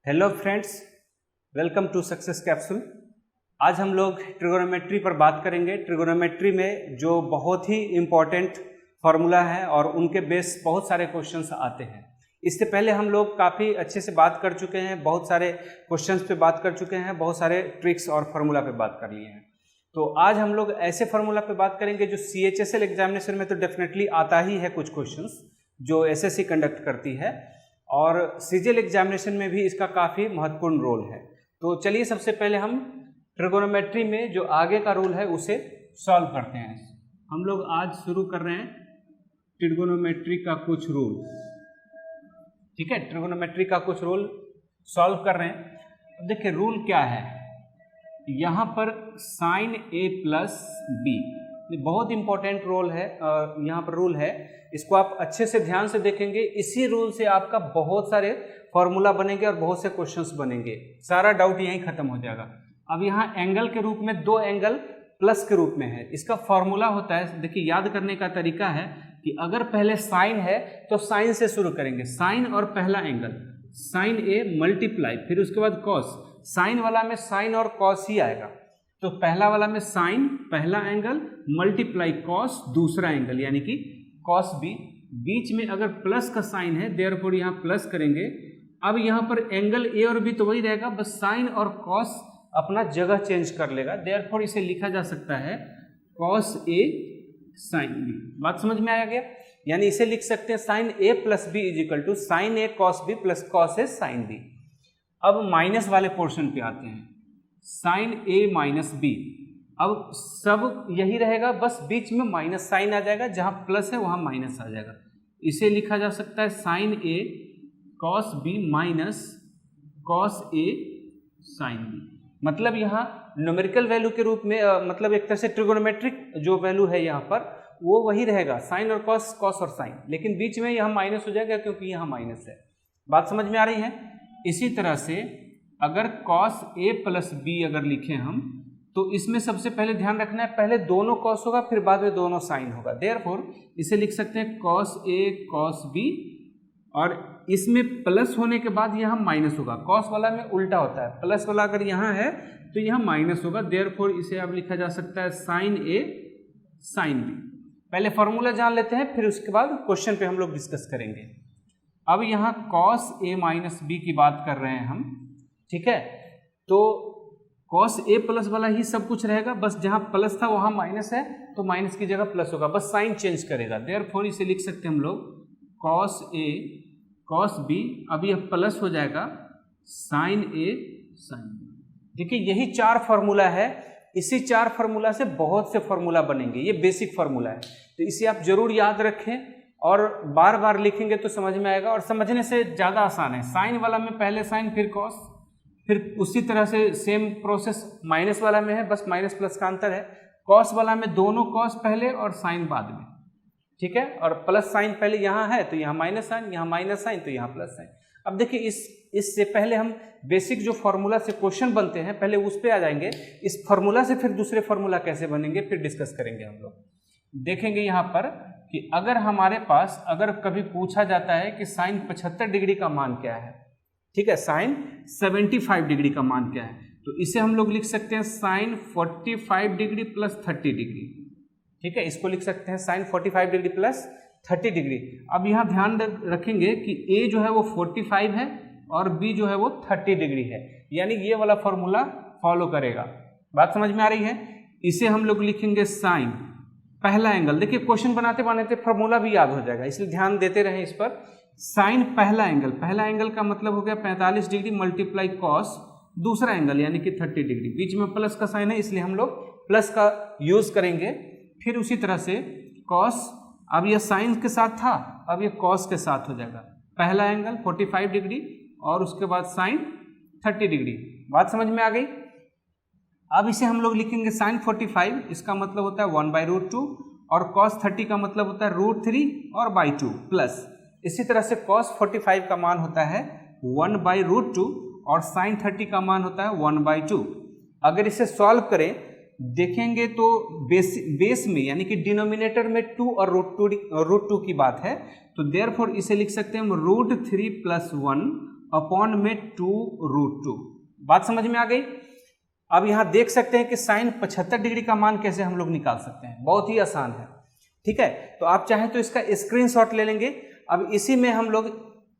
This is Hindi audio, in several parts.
Hello friends, welcome to success capsule. आज हम लोग ट्रिगोनोमेट्री पर बात करेंगे। ट्रिगोनोमेट्री में जो बहुत ही इम्पोर्टेंट फार्मूला है और उनके बेस बहुत सारे क्वेश्चंस आते हैं। इससे पहले हम लोग काफ़ी अच्छे से बात कर चुके हैं, बहुत सारे क्वेश्चंस पे बात कर चुके हैं, बहुत सारे ट्रिक्स और फार्मूला पे बात कर लिए हैं। तो आज हम लोग ऐसे फार्मूला पे बात करेंगे जो CHSL एग्जामिनेशन में तो डेफिनेटली आता ही है, कुछ क्वेश्चंस जो SSC कंडक्ट करती है, और CGL एग्जामिनेशन में भी इसका काफ़ी महत्वपूर्ण रोल है। तो चलिए सबसे पहले हम ट्रिगोनोमेट्री में जो आगे का रूल है उसे सॉल्व करते हैं। हम लोग आज शुरू कर रहे हैं ट्रिगोनोमेट्री का कुछ रूल। ठीक है, ट्रिगोनोमेट्री का कुछ रूल सॉल्व कर रहे हैं। अब देखिए रूल क्या है। यहाँ पर साइन A प्लस B बहुत इंपॉर्टेंट रोल है, यहाँ पर रूल है। इसको आप अच्छे से ध्यान से देखेंगे, इसी रूल से आपका बहुत सारे फॉर्मूला बनेंगे और बहुत से क्वेश्चंस बनेंगे। सारा डाउट यहीं खत्म हो जाएगा। अब यहाँ एंगल के रूप में दो एंगल प्लस के रूप में है। इसका फॉर्मूला होता है, देखिए याद करने का तरीका है कि अगर पहले साइन है तो साइन से शुरू करेंगे। साइन और पहला एंगल साइन A मल्टीप्लाई, फिर उसके बाद कॉस। साइन वाला में साइन और कॉस ही आएगा, तो पहला वाला में साइन पहला एंगल मल्टीप्लाई कॉस दूसरा एंगल यानी कि कॉस B। बीच में अगर प्लस का साइन है देयरफॉर यहाँ प्लस करेंगे। अब यहाँ पर एंगल A और B तो वही रहेगा, बस साइन और कॉस अपना जगह चेंज कर लेगा। देयरफॉर इसे लिखा जा सकता है कॉस A साइन B। बात समझ में आया गया? यानी इसे लिख सकते हैं sine A plus B is equal to sine A cos B plus cos A sine B। अब माइनस वाले पोर्शन पे आते हैं, साइन A माइनस B। अब सब यही रहेगा, बस बीच में माइनस साइन आ जाएगा, जहां प्लस है वहां माइनस आ जाएगा। इसे लिखा जा सकता है sine A cos B minus cos A sine B। मतलब यहाँ न्यूमेरिकल वैल्यू के रूप में मतलब एक तरह से ट्रिगोनोमेट्रिक जो वैल्यू है यहाँ पर वो वही रहेगा, साइन और कॉस, कॉस और साइन, लेकिन बीच में यहाँ माइनस हो जाएगा क्योंकि यहाँ माइनस है। बात समझ में आ रही है? इसी तरह से अगर cos A प्लस B अगर लिखें हम, तो इसमें सबसे पहले ध्यान रखना है पहले दोनों cos होगा फिर बाद में दोनों sin होगा। देयरफॉर इसे लिख सकते हैं cos A cos B, और इसमें प्लस होने के बाद यहाँ माइनस होगा। cos वाला में उल्टा होता है, प्लस वाला अगर यहाँ है तो यहाँ माइनस होगा। देयरफॉर इसे अब लिखा जा सकता है sin A sin B। पहले फॉर्मूला जान लेते हैं, फिर उसके बाद क्वेश्चन पे हम लोग डिस्कस करेंगे। अब यहाँ cos A माइनस B की बात कर रहे हैं हम, ठीक है, तो cos A प्लस वाला ही सब कुछ रहेगा, बस जहाँ प्लस था वहाँ माइनस है तो माइनस की जगह प्लस होगा, बस साइन चेंज करेगा। देयरफॉर इसे लिख सकते हैं हम लोग cos A cos B। अब यह प्लस हो जाएगा sin A sin B। देखिए यही चार फार्मूला है, इसी चार फार्मूला से बहुत से फार्मूला बनेंगे। ये बेसिक फार्मूला है, तो इसे आप जरूर याद रखें और बार बार लिखेंगे तो समझ में आएगा, और समझने से ज़्यादा आसान है। साइन वाला में पहले साइन फिर कॉस, फिर उसी तरह से सेम प्रोसेस माइनस वाला में है, बस माइनस प्लस का अंतर है। कॉस वाला में दोनों कॉस पहले और साइन बाद में, ठीक है, और प्लस साइन पहले यहाँ है तो यहाँ माइनस साइन, यहाँ माइनस साइन तो यहाँ प्लस साइन। अब देखिए इससे पहले हम बेसिक जो फार्मूला से क्वेश्चन बनते हैं पहले उस पर आ जाएंगे। इस फार्मूला से फिर दूसरे फार्मूला कैसे बनेंगे फिर डिस्कस करेंगे। हम लोग देखेंगे यहाँ पर कि अगर हमारे पास अगर कभी पूछा जाता है कि साइन 75 डिग्री का मान क्या है, ठीक है, साइन 75 डिग्री का मान क्या है, तो इसे हम लोग लिख सकते हैं साइन 45 डिग्री प्लस 30 डिग्री। ठीक है, इसको लिख सकते हैं साइन 45 डिग्री प्लस 30 डिग्री। अब यहाँ ध्यान रखेंगे कि A जो है वो 45 है और B जो है वो 30 डिग्री है, यानी ये वाला फॉर्मूला फॉलो करेगा। बात समझ में आ रही है? इसे हम लोग लिखेंगे साइन पहला एंगल। देखिए क्वेश्चन बनाते बनाते फॉर्मूला भी याद हो जाएगा, इसलिए ध्यान देते रहें इस पर। साइन पहला एंगल, पहला एंगल का मतलब हो गया 45 डिग्री मल्टीप्लाई कॉस दूसरा एंगल यानी कि 30 डिग्री। बीच में प्लस का साइन है इसलिए हम लोग प्लस का यूज करेंगे। फिर उसी तरह से कॉस, अब यह साइन के साथ था, अब यह कॉस के साथ हो जाएगा। पहला एंगल 45 डिग्री और उसके बाद साइन 30 डिग्री। बात समझ में आ गई? अब इसे हम लोग लिखेंगे साइन 45, इसका मतलब होता है 1/√2, और cos 30 का मतलब होता है √3 और बाई 2 प्लस। इसी तरह से cos 45 का मान होता है 1/√2 और sin 30 का मान होता है 1/2। अगर इसे सॉल्व करें देखेंगे तो बेस में यानी कि डिनोमिनेटर में 2 और √2 की बात है, तो देयरफॉर इसे लिख सकते हैं हम √3 + 1 अपॉन में 2√2। बात समझ में आ गई। अब यहाँ देख सकते हैं कि साइन 75 डिग्री का मान कैसे हम लोग निकाल सकते हैं, बहुत ही आसान है। ठीक है, तो आप चाहें तो इसका स्क्रीनशॉट ले लेंगे। अब इसी में हम लोग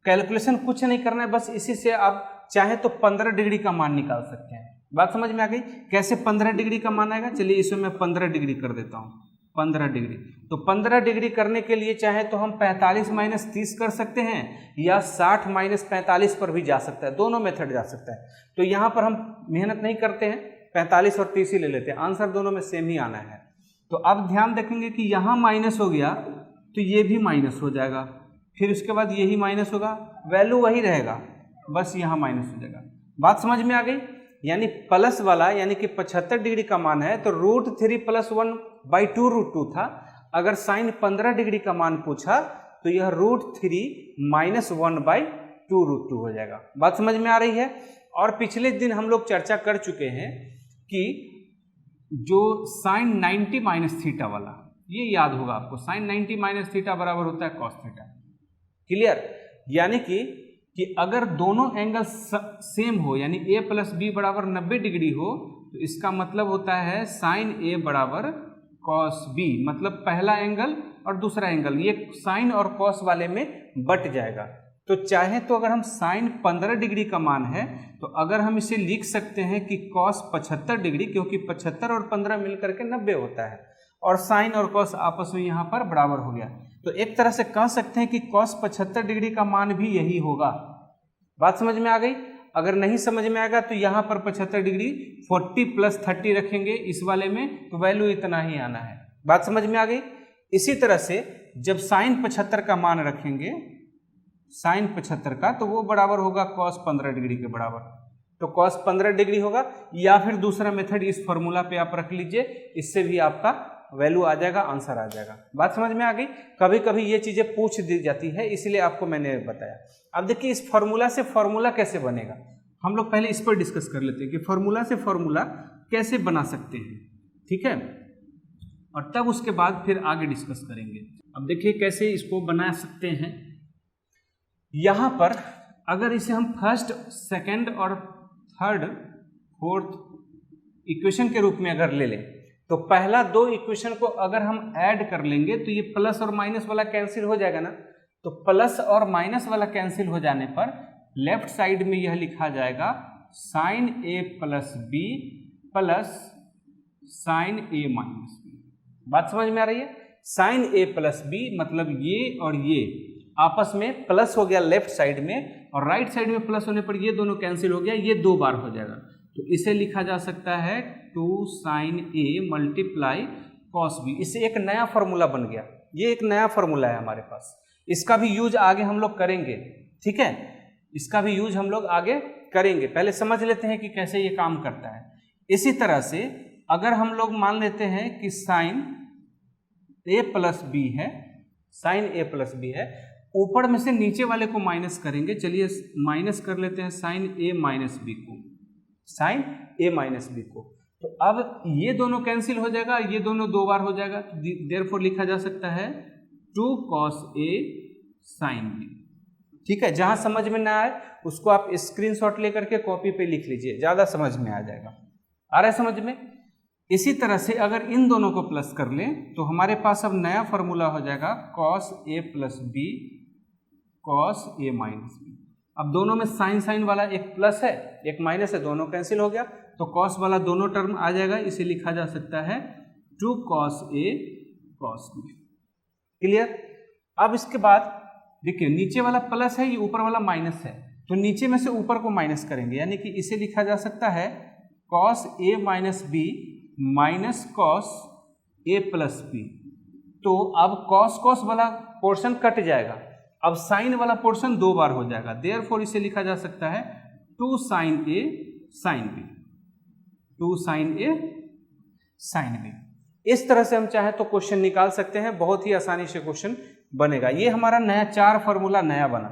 कैलकुलेशन कुछ नहीं करना है, बस इसी से आप चाहें तो 15 डिग्री का मान निकाल सकते हैं। बात समझ में आ गई। कैसे 15 डिग्री का मान आएगा, चलिए इसमें मैं 15 डिग्री कर देता हूँ। 15 डिग्री, तो 15 डिग्री करने के लिए चाहे तो हम 45 माइनस 30 कर सकते हैं या 60 माइनस 45 पर भी जा सकता है, दोनों मेथड जा सकता है। तो यहाँ पर हम मेहनत नहीं करते हैं, 45 और 30 ही ले लेते हैं, आंसर दोनों में सेम ही आना है। तो अब ध्यान रखेंगे कि यहाँ माइनस हो गया तो ये भी माइनस हो जाएगा, फिर उसके बाद यही माइनस होगा, वैल्यू वही रहेगा, बस यहाँ माइनस हो जाएगा। बात समझ में आ गई। यानी प्लस वाला यानी कि 75 डिग्री का मान है तो √3 + 1 / 2√2 था। अगर साइन 15 डिग्री का मान पूछा तो यह √3 - 1 / 2√2 हो जाएगा। बात समझ में आ रही है। और पिछले दिन हम लोग चर्चा कर चुके हैं कि जो साइन 90 - थीटा वाला, ये याद होगा आपको, साइन 90 - थीटा बराबर होता है कॉस थीटा। क्लियर। यानी कि अगर दोनों एंगल सेम हो यानी a + b बराबर 90 डिग्री हो तो इसका मतलब होता है साइन a बराबर कॉस b, मतलब पहला एंगल और दूसरा एंगल ये साइन और कॉस वाले में बट जाएगा। तो चाहे तो अगर हम साइन 15 डिग्री का मान है तो अगर हम इसे लिख सकते हैं कि कॉस 75 डिग्री, क्योंकि 75 और 15 मिलकर के 90 होता है और साइन और कॉस आपस में यहाँ पर बराबर हो गया। तो एक तरह से कह सकते हैं कि कॉस 75 डिग्री का मान भी यही होगा। बात समझ में आ गई। अगर नहीं समझ में आएगा तो यहाँ पर 75 डिग्री 40 + 30 रखेंगे इस वाले में तो वैल्यू इतना ही आना है। बात समझ में आ गई। इसी तरह से जब साइन 75 का मान रखेंगे, साइन 75 का, तो वो बराबर होगा कॉस 15 डिग्री के बराबर, तो कॉस 15 डिग्री होगा। या फिर दूसरा मेथड इस फॉर्मूला पे आप रख लीजिए, इससे भी आपका वैल्यू आ जाएगा, आंसर आ जाएगा। बात समझ में आ गई। कभी कभी ये चीजें पूछ दी जाती है, इसलिए आपको मैंने बताया। अब देखिए इस फॉर्मूला से फॉर्मूला कैसे बनेगा, हम लोग पहले इस पर डिस्कस कर लेते हैं कि फॉर्मूला से फॉर्मूला कैसे बना सकते हैं। ठीक है, और तब उसके बाद फिर आगे डिस्कस करेंगे। अब देखिए कैसे इसको बना सकते हैं। यहां पर अगर इसे हम फर्स्ट, सेकंड और थर्ड, फोर्थ इक्वेशन के रूप में अगर ले लें तो पहला दो इक्वेशन को अगर हम ऐड कर लेंगे तो ये प्लस और माइनस वाला कैंसिल हो जाएगा ना। तो प्लस और माइनस वाला कैंसिल हो जाने पर लेफ्ट साइड में यह लिखा जाएगा sine a + b plus sine a - b। बात समझ में आ रही है। साइन a + b मतलब ये और ये आपस में प्लस हो गया लेफ्ट साइड में, और राइट साइड में प्लस होने पर ये दोनों कैंसिल हो गया, ये 2 बार हो जाएगा। तो इसे लिखा जा सकता है 2 sin a × cos b। इससे एक नया फॉर्मूला बन गया, ये एक नया फॉर्मूला है हमारे पास। इसका भी यूज आगे हम लोग करेंगे। ठीक है, इसका भी यूज हम लोग आगे करेंगे, पहले समझ लेते हैं कि कैसे ये काम करता है। इसी तरह से अगर हम लोग मान लेते हैं कि साइन a + b है, साइन a + b है, ऊपर में से नीचे वाले को माइनस करेंगे। चलिए माइनस कर लेते हैं साइन a - b को, साइन a - b को। तो अब ये दोनों कैंसिल हो जाएगा, ये दोनों 2 बार हो जाएगा, देयरफॉर लिखा जा सकता है 2 cos a sin b। ठीक है, जहां समझ में ना आए उसको आप स्क्रीनशॉट लेकर के कॉपी पे लिख लीजिए, ज्यादा समझ में आ जाएगा। आ रहा है समझ में। इसी तरह से अगर इन दोनों को प्लस कर लें तो हमारे पास अब नया फॉर्मूला हो जाएगा cos a + b cos a - b। अब दोनों में साइन साइन वाला एक प्लस है एक माइनस है, दोनों कैंसिल हो गया, तो कॉस वाला दोनों टर्म आ जाएगा, इसे लिखा जा सकता है 2 cos a cos b। Clear. अब इसके बाद देखिए नीचे वाला प्लस है, ये ऊपर वाला माइनस है, तो नीचे में से ऊपर को माइनस करेंगे, यानी कि इसे लिखा जा सकता है cos a - b minus cos a + b। तो अब cos वाला पोर्शन कट जाएगा, अब साइन वाला पोर्शन 2 बार हो जाएगा, देयरफॉर इसे लिखा जा सकता है 2 sin a sin b, 2 sin a sin b। इस तरह से हम चाहे तो क्वेश्चन निकाल सकते हैं, बहुत ही आसानी से क्वेश्चन बनेगा। ये हमारा नया 4 फॉर्मूला नया बना।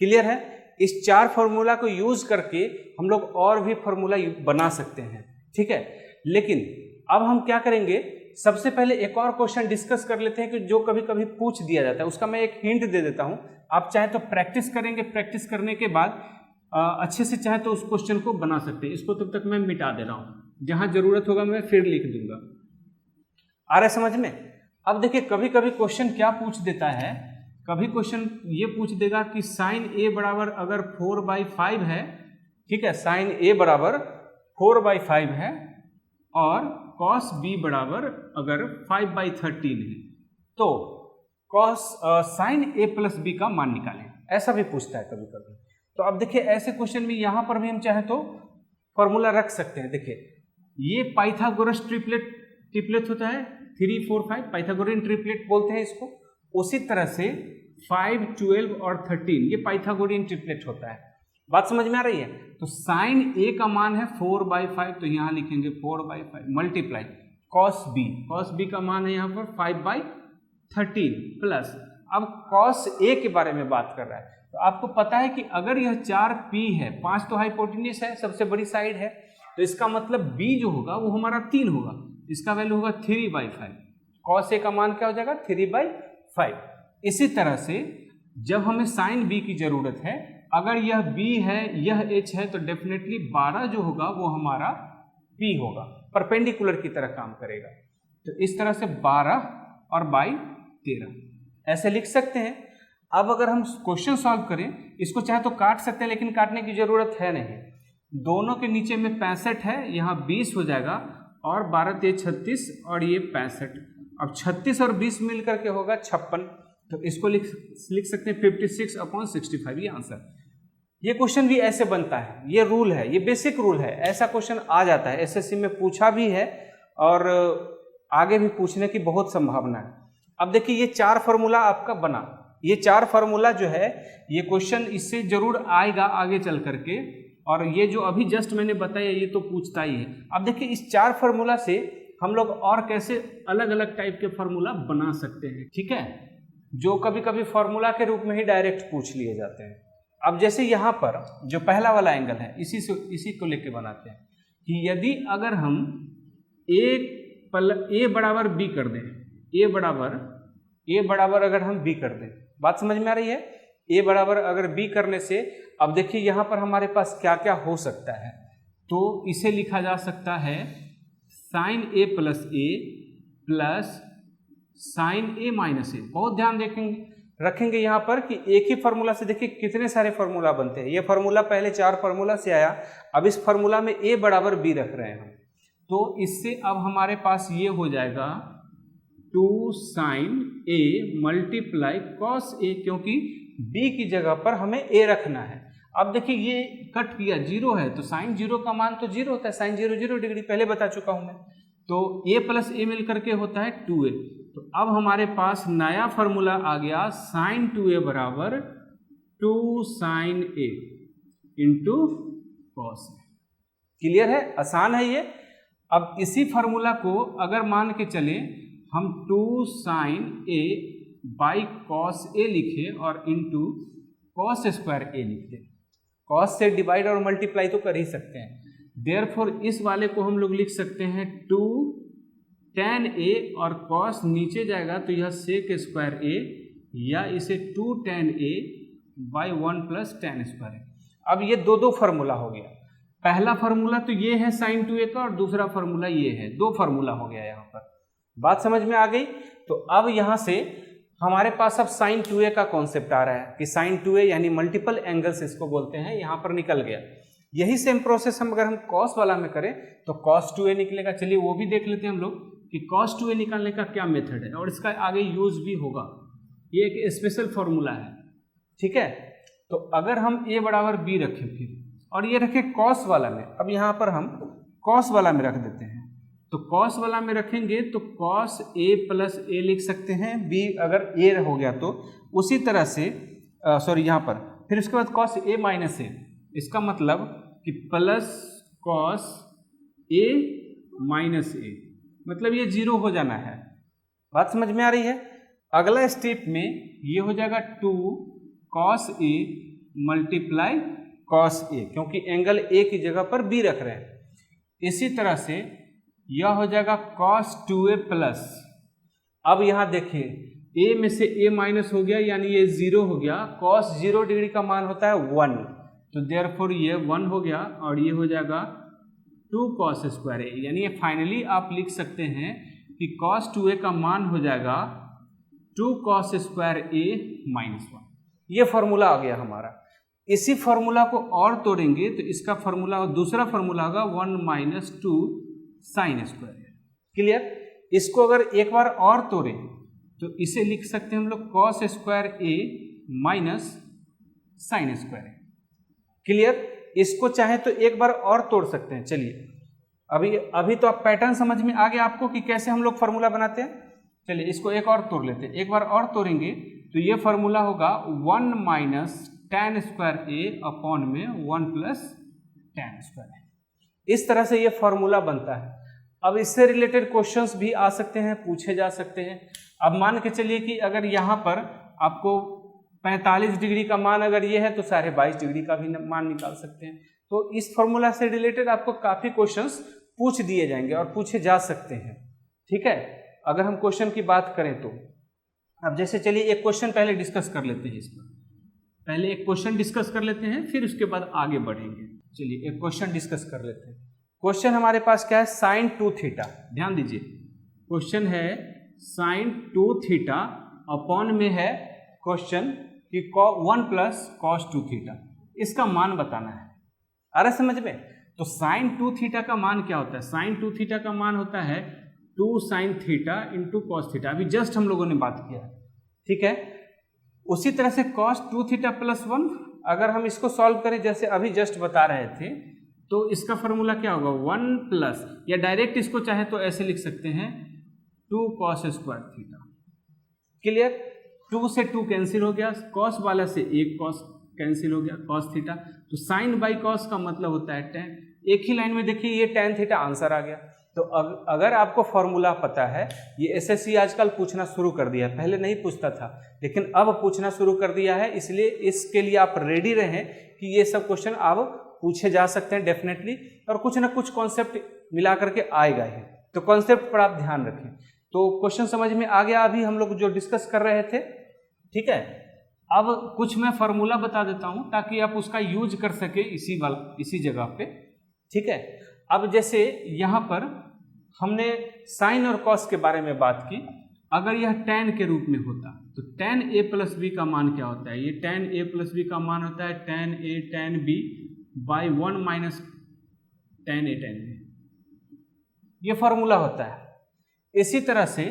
क्लियर है। इस 4 फॉर्मूला को यूज करके हम लोग और भी फॉर्मूला बना सकते हैं। ठीक है, लेकिन अब हम क्या करेंगे, सबसे पहले एक और क्वेश्चन डिस्कस कर लेते हैं कि जो कभी कभी पूछ दिया जाता है, उसका मैं एक हिंट दे देता हूं आप चाहे तो प्रैक्टिस करेंगे, प्रैक्टिस करने के बाद अच्छे से चाहे तो उस क्वेश्चन को बना सकते हैं। इसको तब तक मैं मिटा दे रहा हूँ, जहाँ जरूरत होगा मैं फिर लिख दूंगा। आ रहा है समझ में? अब देखिए कभी कभी क्वेश्चन क्या पूछ देता है, कभी क्वेश्चन ये पूछ देगा कि साइन ए बराबर अगर 4/5 है, ठीक है, साइन ए बराबर 4/5 है और कॉस बी बराबर अगर 5/13 है, तो कॉस साइन ए प्लस बी का मान निकालें, ऐसा भी पूछता है कभी कभी। तो अब देखिए ऐसे क्वेश्चन में यहाँ पर भी हम चाहे तो फॉर्मूला रख सकते हैं। देखिए ये पाइथागोरस ट्रिपलेट होता है, 3, 4, 5 पाइथागोरियन ट्रिपलेट बोलते हैं इसको। उसी तरह से 5, 12 और 13 ये पाइथागोरियन ट्रिपलेट होता है। बात समझ में आ रही है? तो साइन ए का मान है 4/5, तो यहाँ लिखेंगे 4/5 मल्टीप्लाई कॉस बी का मान है यहाँ पर 5/13 प्लस, अब कॉस ए के बारे में बात कर रहा है, तो आपको पता है कि अगर यह 4p है, 5 तो हाइपोटेन्यूस है, सबसे बड़ी साइड है, तो इसका मतलब b जो होगा वो हमारा 3 होगा, इसका वैल्यू होगा 3/5। कॉस ए का मान क्या हो जाएगा? 3/5। इसी तरह से जब हमें साइन b की जरूरत है, अगर यह b है यह h है, तो डेफिनेटली 12 जो होगा वो हमारा p होगा, परपेंडिकुलर की तरह काम करेगा। तो इस तरह से 12 और 13 ऐसे लिख सकते हैं। अब अगर हम क्वेश्चन सॉल्व करें, इसको चाहे तो काट सकते हैं, लेकिन काटने की जरूरत है नहीं। दोनों के नीचे में 65 है, यहाँ 20 हो जाएगा, और 12 × 36 और ये 65। अब 36 और 20 मिलकर के होगा 56, तो इसको लिख सकते हैं 56/65, ये आंसर। ये क्वेश्चन भी ऐसे बनता है, ये रूल है, ये बेसिक रूल है, ऐसा क्वेश्चन आ जाता है, एसएससी में पूछा भी है और आगे भी पूछने की बहुत संभावना है। अब देखिए ये 4 फार्मूला आपका बना, ये 4 फार्मूला जो है ये क्वेश्चन इससे जरूर आएगा आगे चल करके, और ये जो अभी जस्ट मैंने बताया ये तो पूछता ही है। अब देखिए इस 4 फार्मूला से हम लोग और कैसे अलग अलग टाइप के फार्मूला बना सकते हैं, ठीक है, जो कभी कभी फार्मूला के रूप में ही डायरेक्ट पूछ लिए जाते हैं। अब जैसे यहाँ पर जो पहला वाला एंगल है, इसी को लेके बनाते हैं कि यदि अगर हम ए बराबर बी कर दें, ए बराबर अगर हम बी कर दें, बात समझ में आ रही है? ए बराबर अगर बी करने से अब देखिए यहाँ पर हमारे पास क्या क्या हो सकता है, तो इसे लिखा जा सकता है साइन ए प्लस साइन ए माइनस ए। बहुत ध्यान रखेंगे यहाँ पर कि एक ही फार्मूला से देखिए कितने सारे फार्मूला बनते हैं। ये फार्मूला पहले 4 फार्मूला से आया, अब इस फार्मूला में ए बराबर बी रख रहे हैं हम, तो इससे अब हमारे पास ये हो जाएगा 2 sign A multiply cos A, क्योंकि b की जगह पर हमें a रखना है। अब देखिए ये कट किया, 0 है, तो साइन 0 का मान तो 0 होता है, साइन 0 डिग्री पहले बता चुका हूं मैं। तो a प्लस ए मिल करके होता है 2a। तो अब हमारे पास नया फार्मूला आ गया, साइन 2a बराबर 2 sine a into cos A. Clear है? आसान है ये। अब इसी फार्मूला को अगर मान के चले हम 2 sine a by cos A लिखे और इंटू कॉस स्क्वायर ए लिख दें, कॉस से डिवाइड और मल्टीप्लाई तो कर ही सकते हैं। देयरफॉर इस वाले को हम लोग लिख सकते हैं 2 tan a, और कॉस नीचे जाएगा तो यह सेक स्क्वायर a, या इसे 2 tan a by 1 plus tan square a। अब ये दो फार्मूला हो गया। पहला फार्मूला तो ये है साइन 2a का, और दूसरा फार्मूला ये है, 2 फार्मूला हो गया यहाँ पर। बात समझ में आ गई? तो अब यहाँ से हमारे पास अब साइन 2a का कॉन्सेप्ट आ रहा है कि साइन 2a यानी मल्टीपल एंगल्स इसको बोलते हैं, यहाँ पर निकल गया। यही सेम प्रोसेस हम अगर हम कॉस वाला में करें तो कॉस 2a निकलेगा। चलिए वो भी देख लेते हैं हम लोग कि कॉस 2a निकालने का क्या मेथड है, और इसका आगे यूज भी होगा। ये एक स्पेशल फॉर्मूला है, ठीक है। तो अगर हम a बराबर b रखें फिर, और ये रखें कॉस वाला में, अब यहाँ पर हम कॉस वाला में रख देते हैं, तो कॉस वाला में रखेंगे तो कॉस a प्लस ए लिख सकते हैं, b अगर a हो गया तो उसी तरह से यहाँ पर फिर उसके बाद कॉस a माइनस ए, इसका मतलब कि प्लस कॉस a माइनस ए, मतलब ये 0 हो जाना है। बात समझ में आ रही है? अगला स्टेप में ये हो जाएगा 2 cos a multiply cos a, क्योंकि एंगल a की जगह पर b रख रहे हैं। इसी तरह से यह हो जाएगा cos 2a प्लस, अब यहाँ देखिए ए में से ए माइनस हो गया यानी ये 0 हो गया, cos 0 डिग्री का मान होता है 1, तो देयरफॉर ये 1 हो गया और ये हो जाएगा 2 cos स्क्वायर ए, यानी फाइनली आप लिख सकते हैं कि cos 2a का मान हो जाएगा 2 cos स्क्वायर ए माइनस 1। ये फॉर्मूला आ गया हमारा। इसी फॉर्मूला को और तोड़ेंगे तो इसका फॉर्मूला, दूसरा फॉर्मूला होगा 1 माइनस 2 साइन स्क्वायर ए। क्लियर? इसको अगर एक बार और तोड़ें तो इसे लिख सकते हैं हम लोग cos स्क्वायर ए माइनस साइन स्क्वायर ए। क्लियर? इसको चाहे तो एक बार और तोड़ सकते हैं। चलिए अभी तो आप पैटर्न समझ में आ गया आपको कि कैसे हम लोग फॉर्मूला बनाते हैं। चलिए इसको एक और तोड़ लेते हैं। एक बार और तोड़ेंगे तो ये फॉर्मूला होगा 1 माइनस tan स्क्वायर ए अपॉन में 1 प्लस tan स्क्वायर ए। इस तरह से ये फॉर्मूला बनता है। अब इससे रिलेटेड क्वेश्चंस भी आ सकते हैं, पूछे जा सकते हैं। अब मान के चलिए कि अगर यहाँ पर आपको 45 डिग्री का मान अगर ये है तो 22.5 डिग्री का भी मान निकाल सकते हैं। तो इस फॉर्मूला से रिलेटेड आपको काफ़ी क्वेश्चंस पूछ दिए जाएंगे और पूछे जा सकते हैं। ठीक है, अगर हम क्वेश्चन की बात करें तो अब जैसे चलिए एक क्वेश्चन पहले डिस्कस कर लेते हैं। इसमें पहले एक क्वेश्चन डिस्कस कर लेते हैं, फिर उसके बाद आगे बढ़ेंगे। चलिए एक क्वेश्चन डिस्कस कर लेते हैं। क्वेश्चन हमारे पास क्या है? Sine 2 theta. ध्यान दीजिए, क्वेश्चन है साइन 2 थीटा अपॉन में है क्वेश्चन कि 1 प्लस कॉस 2 थीटा। इसका मान बताना है। आ रहा समझ में? तो साइन 2 थीटा का मान क्या होता है? साइन 2 थीटा का मान होता है 2 sine theta into cos theta. अभी जस्ट हम लोगों ने बात किया है। ठीक है, उसी तरह से कॉस 2 थीटा प्लस 1 अगर हम इसको सॉल्व करें जैसे अभी जस्ट बता रहे थे तो इसका फॉर्मूला क्या होगा? 1 प्लस, या डायरेक्ट इसको चाहे तो ऐसे लिख सकते हैं 2 cos स्क्वायर थीटा। क्लियर? 2 से 2 कैंसिल हो गया, cos वाला से 1 cos कैंसिल हो गया, cos थीटा। तो साइन बाई cos का मतलब होता है tan। एक ही लाइन में देखिए ये tan थीटा आंसर आ गया। तो अगर आपको फॉर्मूला पता है, ये एसएससी आजकल पूछना शुरू कर दिया है, पहले नहीं पूछता था लेकिन अब पूछना शुरू कर दिया है, इसलिए इसके लिए आप रेडी रहें कि ये सब क्वेश्चन आप पूछे जा सकते हैं डेफिनेटली, और कुछ ना कुछ कॉन्सेप्ट मिला करके आएगा ही। तो कॉन्सेप्ट पर आप ध्यान रखें। तो क्वेश्चन समझ में आ गया अभी हम लोग जो डिस्कस कर रहे थे। ठीक है, अब कुछ मैं फॉर्मूला बता देता हूं ताकि आप उसका यूज कर सके इसी जगह पे। ठीक है, अब जैसे यहाँ पर हमने साइन और कॉस के बारे में बात की। अगर यह tan के रूप में होता तो tan a प्लस बी का मान क्या होता है? ये tan a प्लस बी का मान होता है tan a tan b by 1 minus tan a tan b। ये फॉर्मूला होता है। इसी तरह से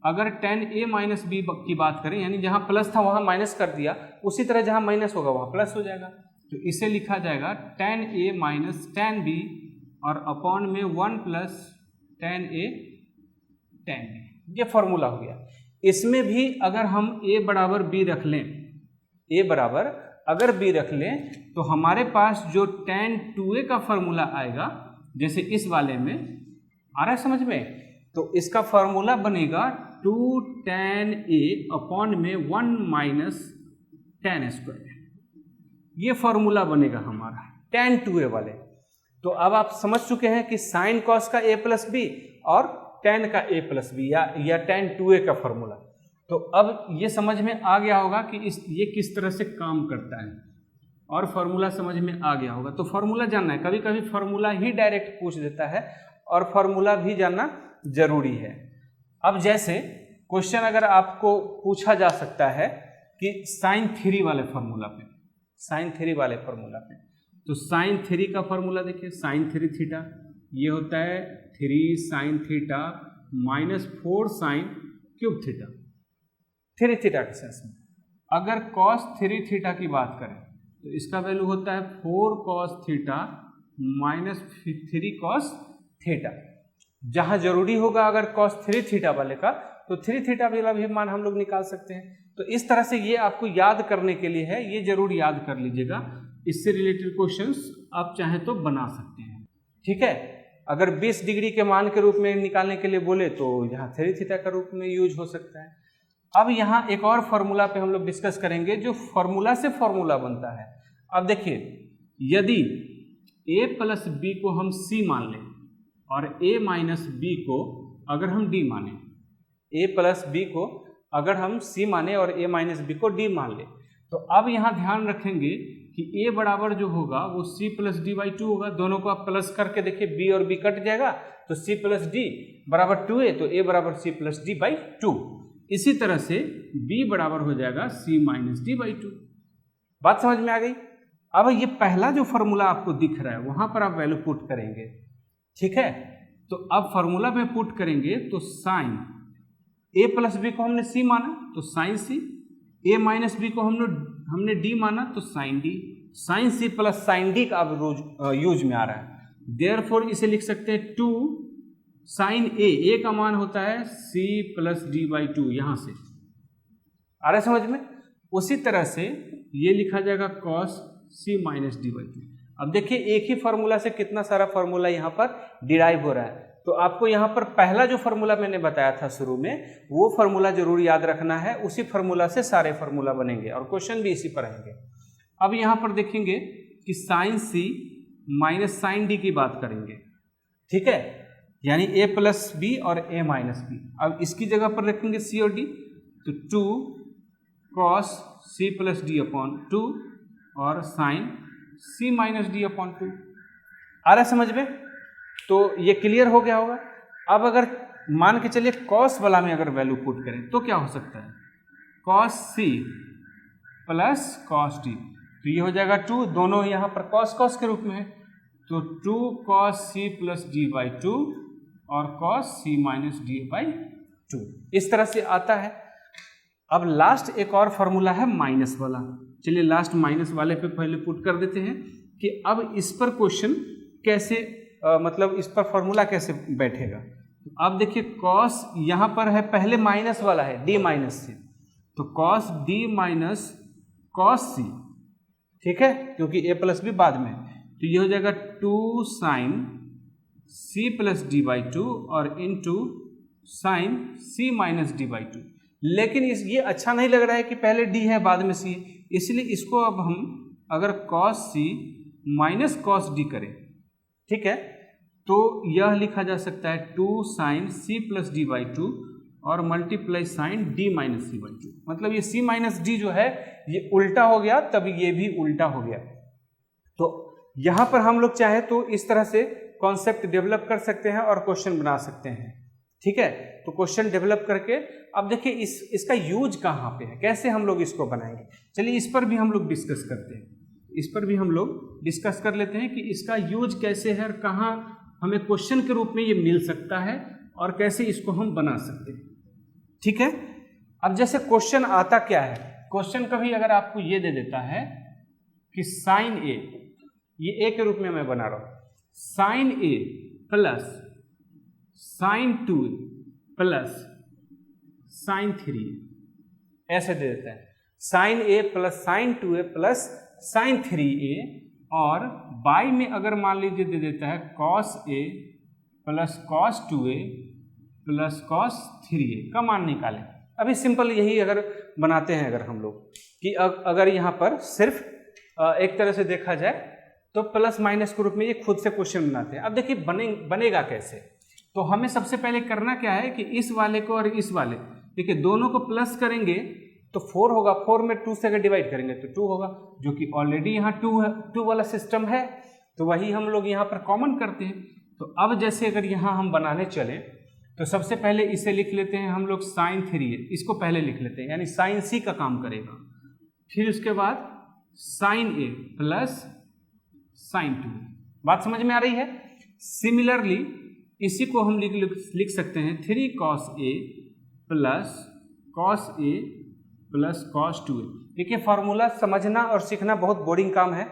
अगर tan a माइनस बी की बात करें, यानी जहां प्लस था वहां माइनस कर दिया, उसी तरह जहां माइनस होगा वहां प्लस हो जाएगा। तो इसे लिखा जाएगा tan a minus tan b और अपॉन में 1 plus tan a tan b। ये फॉर्मूला हो गया। इसमें भी अगर हम a बराबर b रख लें, a बराबर अगर b रख लें तो हमारे पास जो tan 2a का फॉर्मूला आएगा, जैसे इस वाले में आ रहा है समझ में, तो इसका फॉर्मूला बनेगा 2 tan a अपॉन में 1 माइनस tan स्क्वायर। ये फॉर्मूला बनेगा हमारा tan 2a वाले। तो अब आप समझ चुके हैं कि साइन कॉस का a प्लस बी और tan का a प्लस बी या tan 2a का फॉर्मूला। तो अब ये समझ में आ गया होगा कि ये किस तरह से काम करता है और फॉर्मूला समझ में आ गया होगा। तो फॉर्मूला जानना है, कभी कभी फॉर्मूला ही डायरेक्ट पूछ देता है और फॉर्मूला भी जानना जरूरी है। अब जैसे क्वेश्चन अगर आपको पूछा जा सकता है कि साइन 3 वाले फॉर्मूला पे, साइन 3 वाले फॉर्मूला पे, तो साइन 3 का फॉर्मूला देखिए, साइन 3 थीटा ये होता है 3 sine theta minus 4 sine cube theta, 3 theta के सेंस में। अगर cos 3 थीटा की बात करें तो इसका वैल्यू होता है 4 cos theta minus 3 cos theta. जहां जरूरी होगा अगर cos 3 थीटा वाले का तो 3 थीटा वाला भी मान हम लोग निकाल सकते हैं। तो इस तरह से ये आपको याद करने के लिए है, ये जरूर याद कर लीजिएगा। इससे रिलेटेड क्वेश्चंस आप चाहें तो बना सकते हैं। ठीक है, अगर 20 डिग्री के मान के रूप में निकालने के लिए बोले तो यहाँ 3 थीटा का रूप में यूज हो सकता है। अब यहाँ एक और फॉर्मूला पे हम लोग डिस्कस करेंगे जो फॉर्मूला से फॉर्मूला बनता है। अब देखिए, यदि a प्लस बी को हम c मान लें और a माइनस बी को अगर हम d माने, a प्लस बी को अगर हम c माने और a माइनस बी को d मान ले। तो अब यहाँ ध्यान रखेंगे कि a बराबर जो होगा वो c प्लस डी बाई 2 होगा। दोनों को आप प्लस करके देखिए, b और b कट जाएगा तो c प्लस डी बराबर 2a, तो a बराबर c प्लस डी बाई 2। इसी तरह से b बराबर हो जाएगा c माइनस डी बाई 2। बात समझ में आ गई? अब ये पहला जो फॉर्मूला आपको दिख रहा है वहां पर आप वैल्यू पुट करेंगे, ठीक है। तो अब फॉर्मूला में पुट करेंगे तो साइन a प्लस बी को हमने c माना तो sine c, a minus B को हमने d माना तो sine d, sine c plus sine d का अब यूज में आ रहा है। देयरफॉर इसे लिख सकते हैं 2 साइन a का मान होता है c प्लस डी बाई 2, यहां से आ रहा है समझ में। उसी तरह से ये लिखा जाएगा cos c minus D by 2। अब देखिए एक ही फॉर्मूला से कितना सारा फॉर्मूला यहाँ पर डिराइव हो रहा है। तो आपको यहाँ पर पहला जो फॉर्मूला मैंने बताया था शुरू में, वो फॉर्मूला जरूर याद रखना है। उसी फॉर्मूला से सारे फॉर्मूला बनेंगे और क्वेश्चन भी इसी पर रहेंगे। अब यहाँ पर देखेंगे कि sine c minus sine d की बात करेंगे, ठीक है, यानी a प्लस बी और a माइनस बी। अब इसकी जगह पर रखेंगे c और d, तो 2 cos c plus D upon 2 और sine c minus D upon 2। आ रहा है समझ में? तो ये क्लियर हो गया होगा। अब अगर मान के चलिए cos वाला में अगर वैल्यू पुट करें तो क्या हो सकता है, cos c plus cos d, तो ये हो जाएगा 2, दोनों यहाँ पर cos cos के रूप में है, तो 2 cos c plus D by 2 और cos c minus D by 2, इस तरह से आता है। अब लास्ट एक और फॉर्मूला है माइनस वाला। चलिए लास्ट माइनस वाले पे पहले पुट कर देते हैं कि अब इस पर क्वेश्चन कैसे मतलब इस पर फॉर्मूला कैसे बैठेगा। तो अब देखिए cos यहाँ पर है, पहले माइनस वाला है d माइनस c, तो cos d minus cos c, ठीक है, क्योंकि a प्लस बी बाद में, तो ये हो जाएगा 2 sine c plus D by 2 और into sine c minus D by 2। लेकिन ये अच्छा नहीं लग रहा है कि पहले d है बाद में c है, इसलिए इसको अब हम अगर cos c minus cos d करें, ठीक है, तो यह लिखा जा सकता है 2 sine c plus D by 2 और multiply sine d minus C by 2। मतलब ये c माइनस डी जो है ये उल्टा हो गया, तब ये भी उल्टा हो गया। तो यहाँ पर हम लोग चाहे तो इस तरह से कॉन्सेप्ट डेवलप कर सकते हैं और क्वेश्चन बना सकते हैं, ठीक है। तो क्वेश्चन डेवलप करके अब देखिए इसका यूज कहाँ पे है, कैसे हम लोग इसको बनाएंगे। चलिए इस पर भी हम लोग डिस्कस करते हैं, इस पर भी हम लोग डिस्कस कर लेते हैं कि इसका यूज कैसे है और कहाँ हमें क्वेश्चन के रूप में ये मिल सकता है और कैसे इसको हम बना सकते हैं, ठीक है। अब जैसे क्वेश्चन आता क्या है, क्वेश्चन कभी अगर आपको ये दे देता है कि साइन a, ये a के रूप में मैं बना रहा हूँ, sine a plus sine 2 plus sine 3, ऐसे दे देता है, sine a plus sine 2a plus sine 3a, और बाई में अगर मान लीजिए दे देता है cos a plus cos 2a plus cos 3a का मान निकालें। अभी सिंपल यही अगर बनाते हैं अगर हम लोग कि अगर यहाँ पर सिर्फ एक तरह से देखा जाए तो प्लस माइनस के रूप में ये खुद से क्वेश्चन बनाते हैं। अब देखिए बनेगा कैसे, तो हमें सबसे पहले करना क्या है कि इस वाले को और इस वाले, देखिए दोनों को प्लस करेंगे तो 4 होगा, 4 में 2 से अगर डिवाइड करेंगे तो 2 होगा, जो कि ऑलरेडी यहाँ 2 है, 2 वाला सिस्टम है, तो वही हम लोग यहाँ पर कॉमन करते हैं। तो अब जैसे अगर यहाँ हम बनाने चले तो सबसे पहले इसे लिख लेते हैं हम लोग साइन 3a, इसको पहले लिख लेते हैं, यानी साइन c का काम करेगा। फिर उसके बाद साइन a प्लस साइन 2, बात समझ में आ रही है। सिमिलरली इसी को हम लिख सकते हैं 3 cos a plus cos a plus cos 2a। देखिए फार्मूला समझना और सीखना बहुत बोरिंग काम है,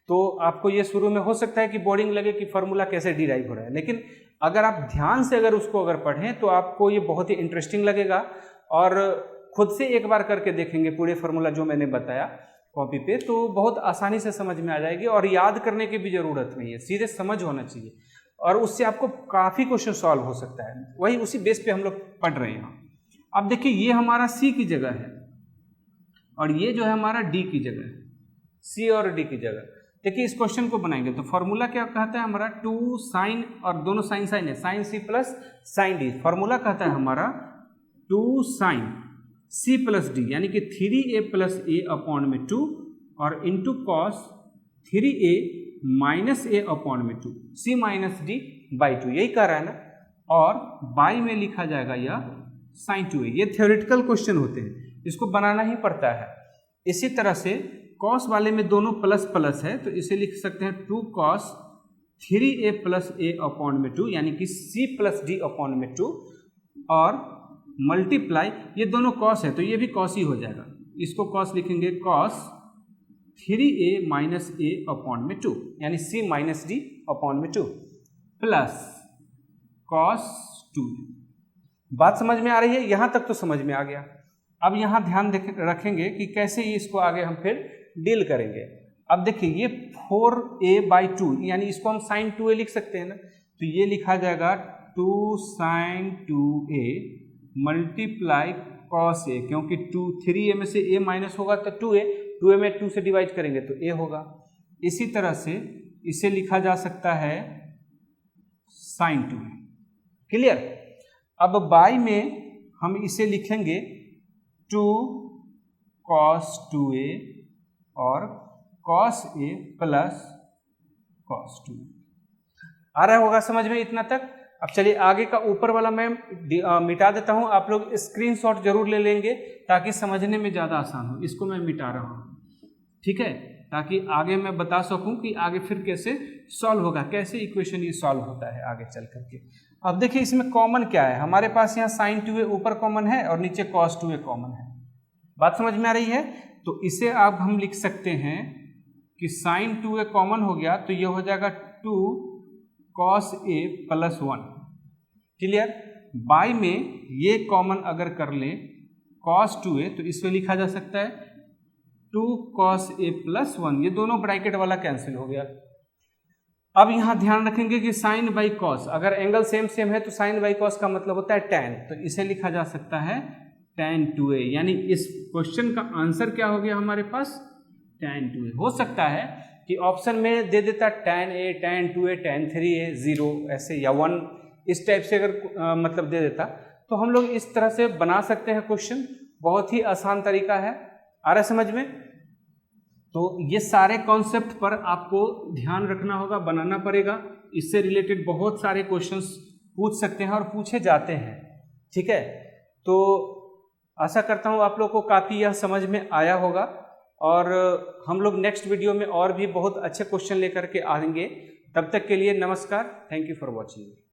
तो आपको ये शुरू में हो सकता है कि बोरिंग लगे कि फार्मूला कैसे डिराइव हो रहा है, लेकिन अगर आप ध्यान से अगर उसको अगर पढ़ें तो आपको ये बहुत ही इंटरेस्टिंग लगेगा और खुद से एक बार करके देखेंगे पूरे फार्मूला जो मैंने बताया कॉपी पे, तो बहुत आसानी से समझ में आ जाएगी और याद करने की भी ज़रूरत नहीं है, सीधे समझ होना चाहिए और उससे आपको काफ़ी क्वेश्चन सॉल्व हो सकता है। वही उसी बेस पे हम लोग पढ़ रहे हैं। अब देखिए ये हमारा c की जगह है और ये जो है हमारा d की जगह है, c और d की जगह। देखिए इस क्वेश्चन को बनाएंगे तो फॉर्मूला क्या कहता है हमारा 2 साइन, और दोनों साइन है, sine c plus sine d। Formula कहता है हमारा 2 साइन c प्लस डी यानी कि 3a प्लस ए अपॉन में 2 और इंटू कॉस 3a माइनस ए अपॉन में 2 c माइनस डी बाई 2, यही कह रहा है ना। और बाई में लिखा जाएगा यह साइन 2a। ये थ्योरेटिकल क्वेश्चन होते हैं, इसको बनाना ही पड़ता है। इसी तरह से कॉस वाले में दोनों प्लस प्लस है तो इसे लिख सकते हैं 2 कॉस 3a प्लस ए अपॉन में 2 यानी कि c प्लस डी अपॉन में 2 और मल्टीप्लाई, ये दोनों कॉस है तो ये भी कॉस ही हो जाएगा, इसको कॉस लिखेंगे कॉस 3a माइनस ए अपॉन में 2 यानी c माइनस डी अपॉन में 2 प्लस कॉस 2। बात समझ में आ रही है? यहाँ तक तो समझ में आ गया। अब यहाँ ध्यान रखेंगे कि कैसे इसको आगे हम फिर डील करेंगे। अब देखिए ये 4a/2 यानी इसको हम साइन 2a लिख सकते हैं ना, तो ये लिखा जाएगा 2 sign 2a multiply cos a, क्योंकि 3a में से a माइनस होगा तो 2a में 2 से डिवाइड करेंगे तो a होगा। इसी तरह से इसे लिखा जा सकता है साइन 2a। क्लियर? अब बाई में हम इसे लिखेंगे 2 cos 2a और cos a प्लस cos 2। आ रहा होगा समझ में इतना तक? अब चलिए आगे का ऊपर वाला मैं मिटा देता हूं, आप लोग स्क्रीनशॉट जरूर ले लेंगे ताकि समझने में ज़्यादा आसान हो। इसको मैं मिटा रहा हूं, ठीक है, ताकि आगे मैं बता सकूं कि आगे फिर कैसे सॉल्व होगा, कैसे इक्वेशन ये सॉल्व होता है आगे चल करके। अब देखिए इसमें कॉमन क्या है, हमारे पास यहाँ साइन 2a ऊपर कॉमन है और नीचे cos 2a कॉमन है। बात समझ में आ रही है? तो इसे अब हम लिख सकते हैं कि साइन 2a कॉमन हो गया तो ये हो जाएगा 2 cos a plus 1। Clear? By में ये कॉमन अगर कर लें cos 2a तो इसमें लिखा जा सकता है 2 cos a प्लस 1, ये दोनों ब्रैकेट वाला कैंसिल हो गया। अब यहाँ ध्यान रखेंगे कि साइन बाई कॉस, अगर एंगल सेम सेम है तो साइन बाई कॉस का मतलब होता है टैन, तो इसे लिखा जा सकता है tan 2a, यानी इस क्वेश्चन का आंसर क्या हो गया हमारे पास tan 2a। हो सकता है कि ऑप्शन में दे देता tan a, tan 2a, tan 3a, 0 ऐसे या 1 इस टाइप से अगर मतलब दे देता तो हम लोग इस तरह से बना सकते हैं क्वेश्चन। बहुत ही आसान तरीका है, आ रहा है समझ में? तो ये सारे कॉन्सेप्ट पर आपको ध्यान रखना होगा, बनाना पड़ेगा। इससे रिलेटेड बहुत सारे क्वेश्चंस पूछ सकते हैं और पूछे जाते हैं, ठीक है। तो आशा करता हूँ आप लोग को काफ़ी यह समझ में आया होगा और हम लोग नेक्स्ट वीडियो में और भी बहुत अच्छे क्वेश्चन लेकर के आएंगे। तब तक के लिए नमस्कार, थैंक यू फॉर वॉचिंग।